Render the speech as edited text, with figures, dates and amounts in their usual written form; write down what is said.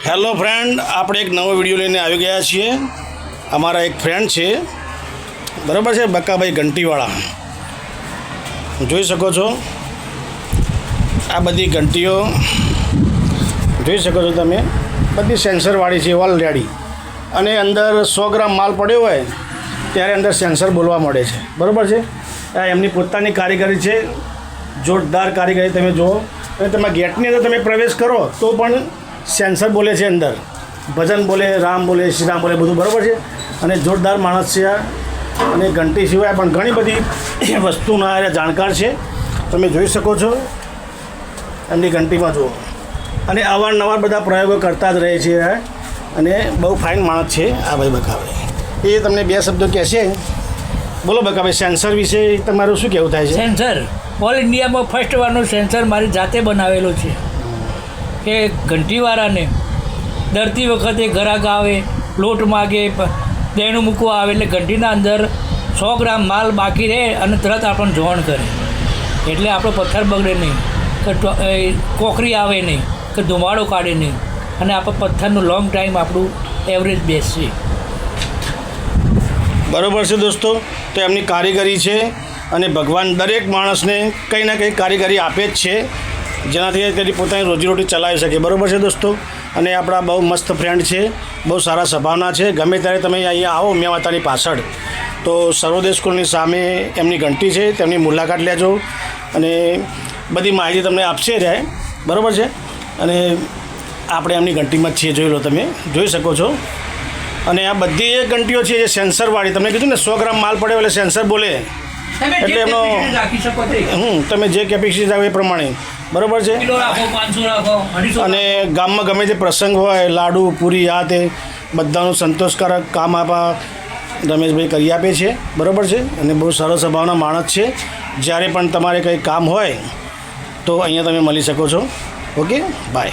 Hello friend, આપણે એક નવો વિડીયો લઈને આવી ગયા છીએ. અમારા એક ફ્રેન્ડ છે, બરાબર છે, બકાભાઈ ઘંટીવાળા. જોઈ શકો છો આ બધી ઘંટીઓ, જોઈ શકો છો તમે, બધી સેન્સરવાળી છે ઓલરેડી. અને અંદર 100 ગ્રામ માલ પડ્યો હોય ત્યારે અંદર સેન્સર બોલવા મળે છે, બરાબર છે. આ એમની પોતાની કારીગરી છે, જોરદાર કારીગરી. તમે જુઓ, અને તમે ગેટની અંદર તમે પ્રવેશ કરો તો પણ સેન્સર બોલે છે, અંદર ભજન બોલે, રામ બોલે, શ્રીરામ બોલે, બધું બરાબર છે. અને જોરદાર માણસ છે આ. અને ઘંટી સિવાય પણ ઘણી બધી વસ્તુના જાણકાર છે, તમે જોઈ શકો છો એમની ઘંટીમાં જુઓ. અને અવારનવાર બધા પ્રયોગો કરતા જ રહે છે અને બહુ ફાઇન માણસ છે આ ભાઈ બકાભાઈ. એ તમને બે શબ્દો કહેશે. બોલો બકાભાઈ, સેન્સર વિશે તમારું શું કહેવું થાય છે? સેન્સર ઓલ ઇન્ડિયામાં ફર્સ્ટ વારનું સેન્સર મારી જાતે બનાવેલું છે કે ઘંટીવાળાને ડરતી વખતે ગ્રાહક આવે, લોટ માગે, દેણું મૂકવા આવે એટલે ઘંટીના અંદર 100 ગ્રામ માલ બાકી રહે અને તરત આપણને જોણ કરે, એટલે આપણો પથ્થર બગડે નહીં, કે કોકરી આવે નહીં, કે ધુમાડો કાઢે નહીં, અને આપણે પથ્થરનું લોંગ ટાઈમ આપણું એવરેજ બેસશે. બરાબર છે દોસ્તો. તો એમની કારીગરી છે અને ભગવાન દરેક માણસને કંઈ ના કંઈ કારીગરી આપે જ છે, જેનાથી તેની પોતાની રોજીરોટી ચલાવી શકે, બરાબર છે દોસ્તો. અને આપણા બહુ મસ્ત ફ્રેન્ડ છે, બહુ સારા સ્વભાવના છે. ગમે ત્યારે તમે અહીંયા આવો મેવાતાની પાછળ તો સર્વોદય સ્કૂલની સામે એમની ઘંટી છે, તેમની મુલાકાત લેજો અને બધી માહિતી તમને આપશે રહે, બરાબર છે. અને આપણે એમની ઘંટીમાં જ છીએ, જોઈ લો, તમે જોઈ શકો છો. અને આ બધી એ ઘંટીઓ છે જે સેન્સરવાળી, તમને કીધું ને 100 ગ્રામ માલ પડ્યો એટલે સેન્સર બોલે, એટલે એમનો તમે જે કેપેસિટી રાખો એ પ્રમાણે, બરાબર છે. અને ગામમાં ગમે તે પ્રસંગ હોય, લાડુ, પૂરી, આ તે બધાનું સંતોષકારક કામ આપા રમેશભાઈ કરી આપે છે, બરાબર છે. અને બહુ સરસ સ્વભાવના માણસ છે. જ્યારે પણ તમારે કંઈ કામ હોય તો અહીંયા તમે મળી શકો છો. Okay, by.